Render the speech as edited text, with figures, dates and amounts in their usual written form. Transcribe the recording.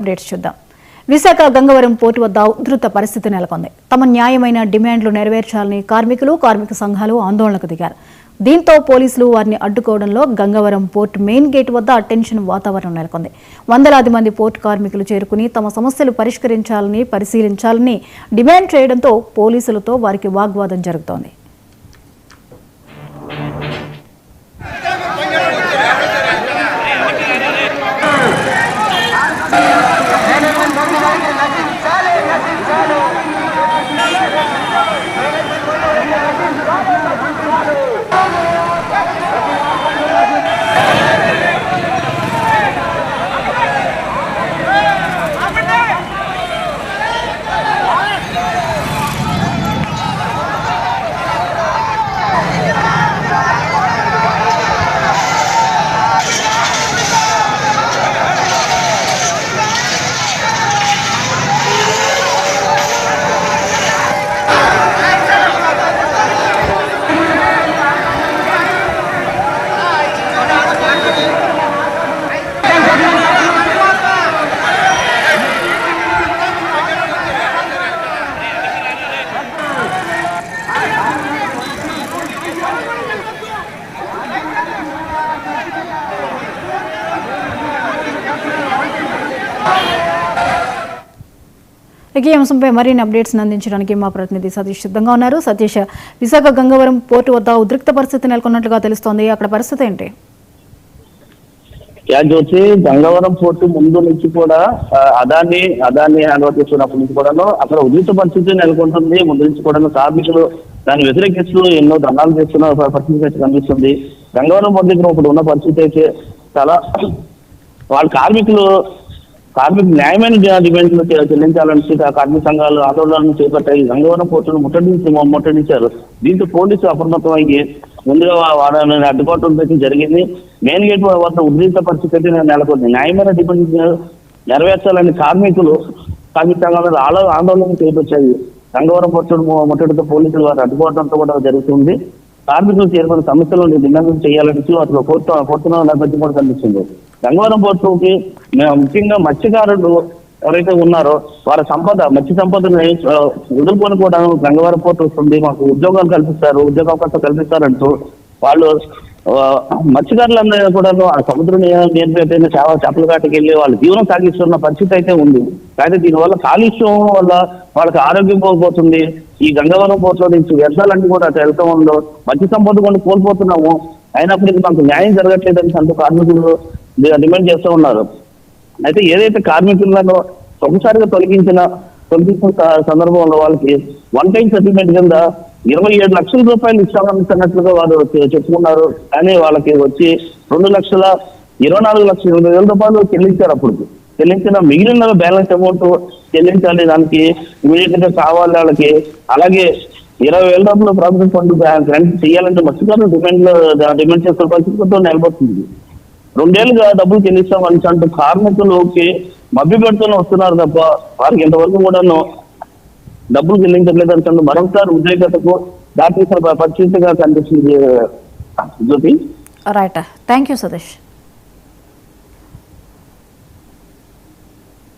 Updates చూద్దాం. Visakha Gangavaram port వద్ద ఉధృత పరిస్థితి నెలకొంది. తమ న్యాయమైన డిమాండ్లు నెరవేర్చాలని కార్మికులు, కార్మిక సంఘాలు ఆందోళనకు దిగారు. దీంతో పోలీసులు వారిని అడ్డుకోవడంలో గంగవరం పోర్టు మెయిన్ గేట్ వద్ద టెన్షన్ వాతావరణం నెలకొంది. వందలాది మంది పోర్టు కార్మికులు చేరుకుని తమ సమస్యలు పరిశీలించాలని డిమాండ్ చేయడంతో పోలీసులతో వారికి వాగ్వాదం జరుగుతోంది. ఈ అంశంపై మరిన్ని అప్డేట్స్ అందించడానికి మా ప్రతినిధి సతీష్ సిద్ధంగా ఉన్నారు. సతీష్, విశాఖ గంగవరం పోర్టు వద్ద ఉద్రిక్త పరిస్థితి నెలకొన్నట్లుగా తెలుస్తోంది. అక్కడ పరిస్థితి ఏంటి? జ్యోతి, గంగవరం పోర్టు ముందు నుంచి కూడా అదాన్ని అనుమతిస్తున్నప్పటి నుంచి కూడా అక్కడ ఉద్రిక్త పరిస్థితి నెలకొంటుంది. ముందు నుంచి కూడా కార్మికులు దాన్ని వ్యతిరేకిస్తూ ఎన్నో ధర్నాలు చేస్తున్న పరిస్థితి అయితే కనిపిస్తుంది. గంగవరం పోర్టు దగ్గర ఒకటి ఉన్న పరిస్థితి అయితే చాలా వాళ్ళ కార్మిక న్యాయమైన డిమాండ్లు చెల్లించాలని కార్మిక సంఘాలు ఆందోళనలు చేపట్టాయి. గంగవరం పోర్టును ముట్టడించారు. దీంతో పోలీసులు అప్రమత్తం అయ్యి ముందుగా వారిని అడ్డుకోవడం జరిగింది. మెయిన్ గేట్ వద్ద ఉద్రిక్త పరిస్థితి అయితే నెలకొంది. న్యాయమైన డిమాండ్ నెరవేర్చాలని కార్మిక సంఘాలు ఆందోళన చేపట్టాయి. గంగవరం పోర్టును ముట్టడితో పోలీసులు వారు అడ్డుకోవడంతో కూడా జరుగుతుంది. కార్మికులు చేరుకున్న సమస్యలు డిమాండ్ చేయాలని అసలు కోరుతున్న నేపథ్యం కూడా కనిపిస్తుంది. గంగవరం పోర్టుకి ముఖ్యంగా మత్స్యకారులు ఎవరైతే ఉన్నారో వారి మత్స్య సంపదను వదులుకొని కూడా గంగవరం పోర్టు వస్తుంది, మాకు ఉద్యోగాలు కల్పిస్తారు, ఉద్యోగ అవకాశాలు కల్పిస్తారంటూ వాళ్ళు మత్స్యకారులందరూ కూడా ఆ సముద్రం నియంత్రిత చేపల కాటికి వెళ్ళి వాళ్ళ జీవనం సాగిస్తున్న పరిస్థితి అయితే ఉంది. అయితే దీనివల్ల కాలుష్యం వల్ల వాళ్ళకి ఆరోగ్యం పోతుంది. ఈ గంగవరం పోర్టులో నుంచి వ్యర్థాలన్నీ కూడా వెళ్తూ ఉందో మత్స్య సంపద కొన్ని కోల్పోతున్నాము. అయినప్పటికీ మాకు న్యాయం జరగట్లేదని అంటూ కార్మికులు డిమాండ్ చేస్తూ ఉన్నారు. అయితే ఏదైతే కార్మికులను ఒకసారిగా తొలగించిన సందర్భంలో వాళ్ళకి వన్ టైం సెటిల్మెంట్ కింద 27 లక్షల రూపాయలు ఇస్తామన్నట్లుగా వారు చెప్పుకున్నారు. కానీ వాళ్ళకి వచ్చి 2,24,20,000 రూపాయలు చెల్లించారు. అప్పుడు చెల్లించిన మిగిలిన బ్యాలెన్స్ అమౌంట్ చెల్లించాలి, దానికి ఇమీడియట్ గా కావాలి వాళ్ళకి. అలాగే 20,000 రూపాయలు ప్రావిడెంట్ ఫండ్ గ్రాంట్ చేయాలంటే మత్స్యకారులు డిమాండ్ చేస్తున్న పరిస్థితితో నిలబడుతుంది. 2 ఏళ్ళుగా డబ్బులు చెల్లిస్తామని అంటూ కార్మికులకి మభ్య పెడుతూనే వస్తున్నారు తప్ప వారికి ఇంతవరకు కూడా డబ్బులు చెల్లించట్లేదు అంటే మరొకసారి ఉద్రేకతకు దాటిసిన పరిస్థితిగా కనిపిస్తుంది. జ్యోతి, రైట్, థ్యాంక్ యూ సతీష్.